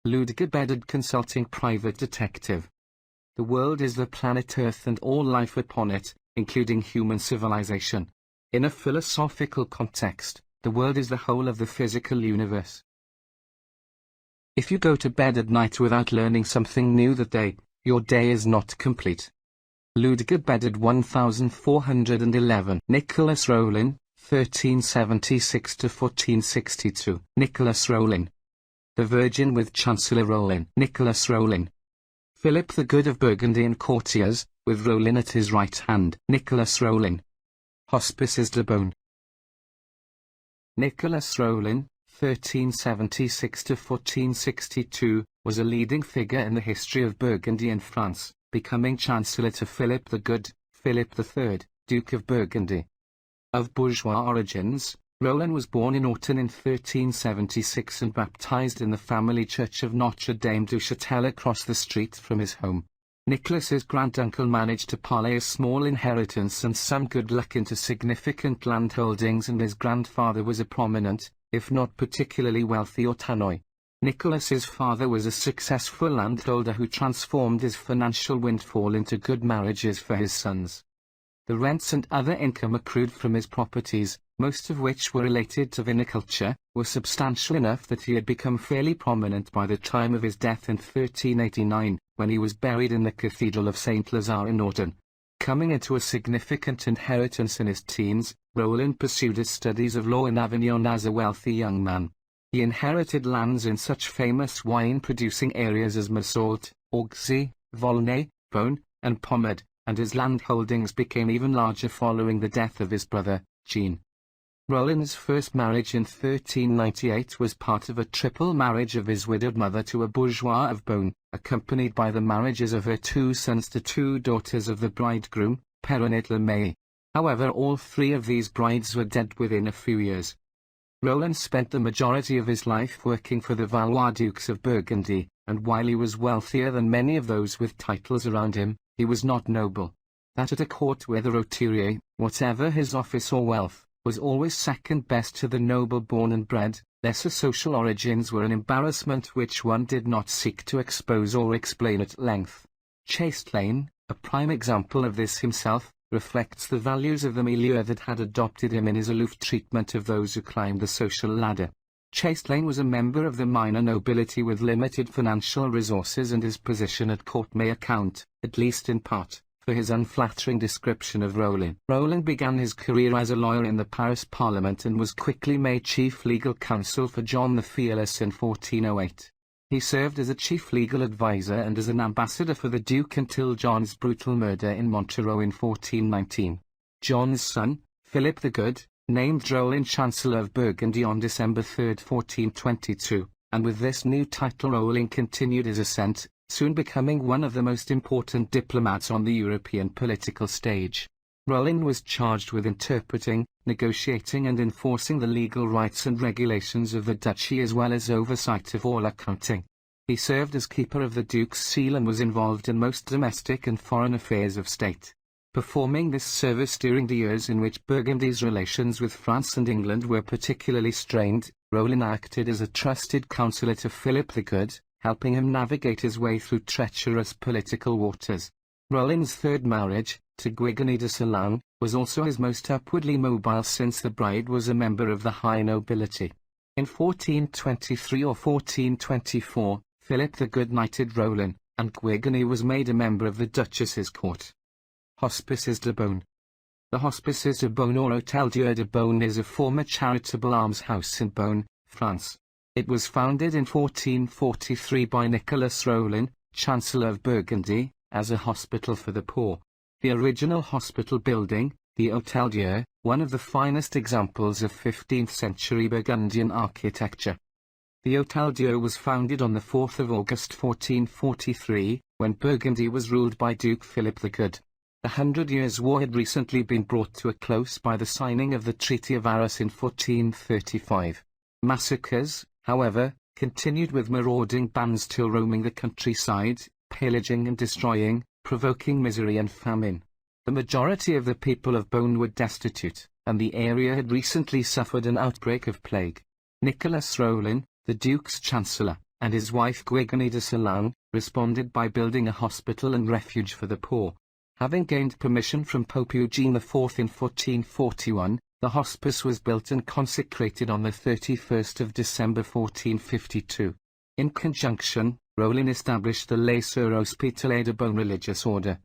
Ludger Bedard, consulting private detective. The world is the planet Earth and all life upon it, including human civilization. In a philosophical context, the world is the whole of the physical universe. If you go to bed at night without learning something new that day, your day is not complete. Ludger Bedard 1411. Nicolas Rolin, 1376–1462. Nicolas Rolin. The Virgin with Chancellor Rolin. Nicolas Rolin. Philip the Good of Burgundy and Courtiers, with Rolin at his right hand. Nicolas Rolin. Hospices de Beaune. Nicolas Rolin, 1376–1462, was a leading figure in the history of Burgundy and France, becoming Chancellor to Philip the Good, Philip III, Duke of Burgundy. Of bourgeois origins, Rolin was born in Autun in 1376 and baptized in the family church of Notre-Dame du Châtel across the street from his home. Nicolas's granduncle managed to parlay a small inheritance and some good luck into significant landholdings, and his grandfather was a prominent, if not particularly wealthy Autunois. Nicolas's father was a successful landholder who transformed his financial windfall into good marriages for his sons. The rents and other income accrued from his properties, most of which were related to viniculture, were substantial enough that he had become fairly prominent by the time of his death in 1389, when he was buried in the Cathedral of Saint Lazare in Autun. Coming into a significant inheritance in his teens, Rolin pursued his studies of law in Avignon as a wealthy young man. He inherited lands in such famous wine-producing areas as Massault, Auxey, Volnay, Beaune, and Pommard, and his land holdings became even larger following the death of his brother, Jean. Rolin's first marriage in 1398 was part of a triple marriage of his widowed mother to a bourgeois of Beaune, accompanied by the marriages of her two sons to two daughters of the bridegroom, Péronnet Le May. However, all three of these brides were dead within a few years. Rolin spent the majority of his life working for the Valois Dukes of Burgundy, and while he was wealthier than many of those with titles around him, he was not noble. That at a court where the roturier, whatever his office or wealth, was always second best to the noble born and bred, lesser social origins were an embarrassment which one did not seek to expose or explain at length. Chastellain, a prime example of this himself, reflects the values of the milieu that had adopted him in his aloof treatment of those who climbed the social ladder. Chastellain was a member of the minor nobility with limited financial resources, and his position at court may account, at least in part, for his unflattering description of Rolin. Rolin began his career as a lawyer in the Paris Parliament and was quickly made chief legal counsel for John the Fearless in 1408. He served as a chief legal advisor and as an ambassador for the Duke until John's brutal murder in Montereau in 1419. John's son, Philip the Good, named Rolin Chancellor of Burgundy on December 3, 1422, and with this new title Rolin continued his ascent, soon becoming one of the most important diplomats on the European political stage. Rolin was charged with interpreting, negotiating and enforcing the legal rights and regulations of the duchy as well as oversight of all accounting. He served as keeper of the Duke's seal and was involved in most domestic and foreign affairs of state. Performing this service during the years in which Burgundy's relations with France and England were particularly strained, Rolin acted as a trusted counselor to Philip the Good, helping him navigate his way through treacherous political waters. Rolin's third marriage, to Guigony de Salin, was also his most upwardly mobile since the bride was a member of the high nobility. In 1423 or 1424, Philip the Good knighted Rolin, and Guigony was made a member of the Duchess's court. Hospices de Beaune. The Hospices de Beaune or Hôtel Dieu de Beaune is a former charitable almshouse in Beaune, France. It was founded in 1443 by Nicolas Rolin, Chancellor of Burgundy, as a hospital for the poor. The original hospital building, the Hôtel Dieu, one of the finest examples of 15th-century Burgundian architecture. The Hôtel Dieu was founded on the 4th of August 1443, when Burgundy was ruled by Duke Philip the Good. The 100 Years' War had recently been brought to a close by the signing of the Treaty of Arras in 1435. Massacres, however, continued with marauding bands still roaming the countryside, pillaging and destroying, provoking misery and famine. The majority of the people of Beaune were destitute, and the area had recently suffered an outbreak of plague. Nicolas Rolin, the Duke's Chancellor, and his wife Guigony de Solange, responded by building a hospital and refuge for the poor. Having gained permission from Pope Eugene IV in 1441, the hospice was built and consecrated on the 31st of December 1452. In conjunction, Rolin established the Les Sœurs Hospitalières de Beaune religious order,